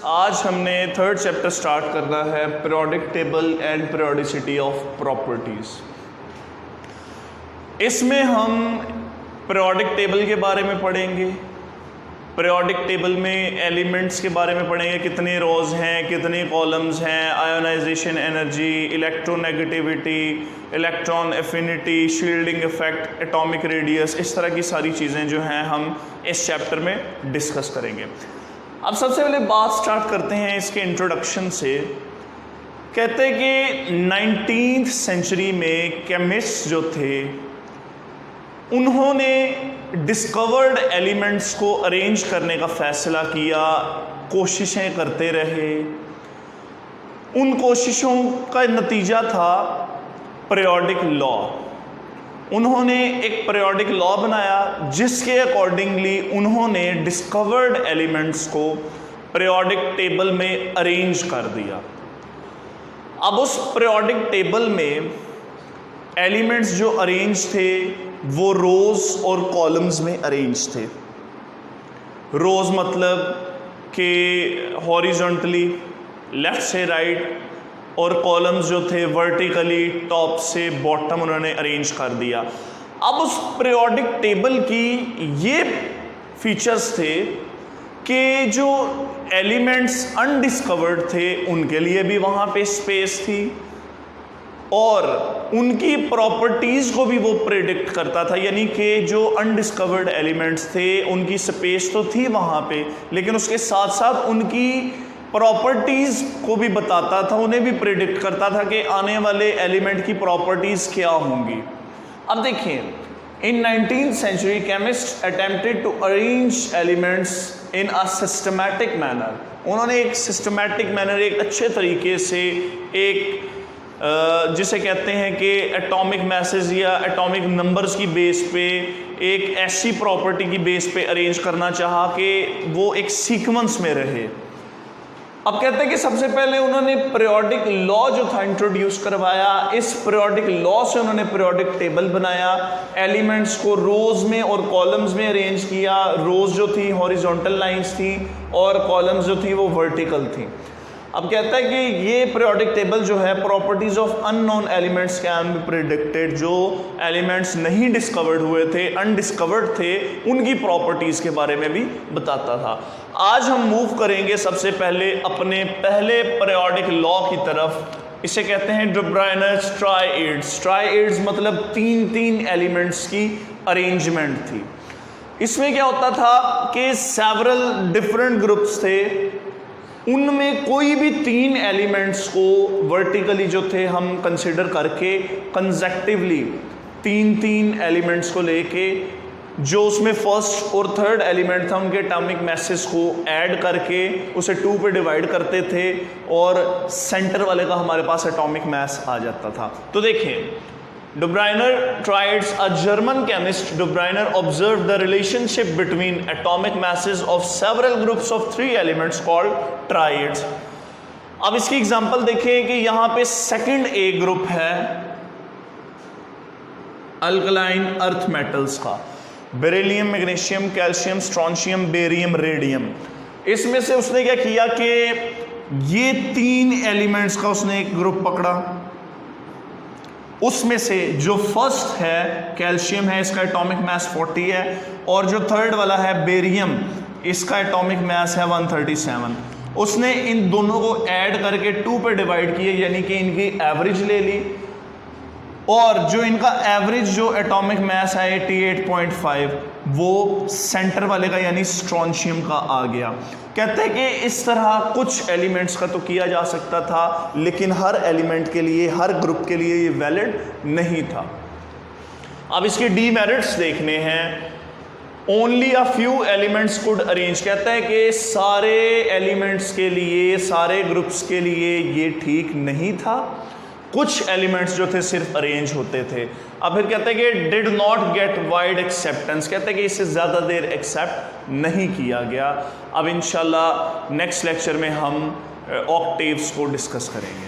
आज हमने third chapter start करना है, periodic table and periodicity of properties. इसमें हम पीरियोडिक टेबल के बारे में पढ़ेंगे। पीरियोडिक टेबल में एलिमेंट्स के बारे में पढ़ेंगे, कितने रोज हैं, कितने कॉलम्स हैं, ionization energy, electronegativity, electron affinity, shielding effect, atomic radius, इस तरह की सारी चीज़ें जो हैं हम इस चैप्टर में डिस्कस करेंगे। अब सबसे पहले बात स्टार्ट करते हैं इसके इंट्रोडक्शन से। कहते हैं कि 19th सेंचुरी में केमिस्ट जो थे उन्होंने डिस्कवर्ड एलिमेंट्स को अरेंज करने का फैसला किया, कोशिशें करते रहे। उन कोशिशों का नतीजा था पीरियोडिक लॉ। उन्होंने एक पीरियोडिक लॉ बनाया जिसके अकॉर्डिंगली उन्होंने डिस्कवर्ड एलिमेंट्स को पीरियोडिक टेबल में अरेंज कर दिया। अब उस पीरियोडिक टेबल में एलिमेंट्स जो अरेंज थे वो रोज और कॉलम्स में अरेंज थे। रोज मतलब कि हॉरिजॉन्टली लेफ्ट से राइट, और कॉलम्स जो थे वर्टिकली टॉप से बॉटम उन्होंने अरेंज कर दिया। अब उस पीरियोडिक टेबल की ये फीचर्स थे कि जो एलिमेंट्स अनडिस्कवर्ड थे उनके लिए भी वहाँ पे स्पेस थी और उनकी प्रॉपर्टीज़ को भी वो प्रेडिक्ट करता था। यानी कि जो अनडिस्कवर्ड एलिमेंट्स थे उनकी स्पेस तो थी वहाँ पे, लेकिन उसके साथ साथ उनकी प्रॉपर्टीज़ को भी बताता था, उन्हें भी प्रेडिक्ट करता था कि आने वाले एलिमेंट की प्रॉपर्टीज़ क्या होंगी। अब देखिए, in 19th century chemist attempted to arrange elements in a systematic manner. उन्होंने एक सिस्टमैटिक मैनर, एक अच्छे तरीके से, एक जिसे कहते हैं कि एटॉमिक मैसेज या एटॉमिक नंबर्स की बेस पे एक ऐसी प्रॉपर्टी की बेस पे अरेंज करना चाहा कि वो एक सीक्वेंस में रहे। अब कहते हैं कि सबसे पहले उन्होंने पीरियोडिक लॉ जो था इंट्रोड्यूस करवाया। इस पीरियोडिक लॉ से उन्होंने पीरियोडिक टेबल बनाया, एलिमेंट्स को रोज में और कॉलम्स में अरेंज किया। रोज जो थी हॉरिजॉन्टल लाइंस थी और कॉलम्स जो थी वो वर्टिकल थी। अब कहता है कि ये पीरियोडिक टेबल जो है properties of unknown elements can be predicted. जो एलिमेंट्स नहीं डिस्कवर्ड हुए थे, अनडिस्कवर्ड थे, उनकी प्रॉपर्टीज के बारे में भी बताता था। आज हम मूव करेंगे सबसे पहले अपने पहले पीरियोडिक लॉ की तरफ। इसे कहते हैं डे ब्रुयनर्स ट्राइड्स। ट्राइड्स मतलब तीन एलिमेंट्स की अरेंजमेंट थी। इसमें क्या होता था कि सेवरल डिफरेंट ग्रुप्स थे, उनमें कोई भी 3 एलिमेंट्स को वर्टिकली जो थे हम कंसिडर करके कंसेक्टिवली 3 एलिमेंट्स को लेके जो उसमें फर्स्ट और थर्ड एलिमेंट था उनके एटॉमिक मैसेज को ऐड करके उसे 2 पे डिवाइड करते थे और सेंटर वाले का हमारे पास एटॉमिक मैस आ जाता था। तो देखिए, De Bruyner triads, a German chemist, De Bruyner observed the relationship between atomic masses of several groups of 3 elements called triads. अब इसकी एग्जांपल देखिए कि यहाँ पे सेकंड ए ग्रुप है अल्कलाइन अर्थ मेटल्स का, beryllium, magnesium, calcium, strontium, barium, radium. इसमें से उसने क्या किया कि ये 3 एलिमेंट्स का उसने एक ग्रुप पकड़ा। उसमें से जो फर्स्ट है कैल्शियम है, इसका एटॉमिक मास 40 है, और जो थर्ड वाला है बेरियम, इसका एटॉमिक मास है 137। उसने इन दोनों को ऐड करके 2 पे डिवाइड किए, यानी कि इनकी एवरेज ले ली, और जो इनका एवरेज जो एटॉमिक मास है 88.5 वो सेंटर वाले का यानी स्ट्रोंशियम का आ गया। कहते हैं कि इस तरह कुछ एलिमेंट्स का तो किया जा सकता था, लेकिन हर एलिमेंट के लिए, हर ग्रुप के लिए ये वैलिड नहीं था। अब इसके डीमेरिट्स देखने हैं। Only a few elements could arrange. कहता है कि सारे एलिमेंट्स के लिए, सारे ग्रुप्स के लिए ये ठीक नहीं था। कुछ एलिमेंट्स जो थे सिर्फ अरेंज होते थे। अब फिर कहते हैं कि did not gate wide acceptance. कहते हैं कि इससे ज़्यादा देर एक्सेप्ट नहीं किया गया। अब इंशाल्लाह नेक्स्ट लेक्चर में हम ऑक्टेव्स को डिस्कस करेंगे।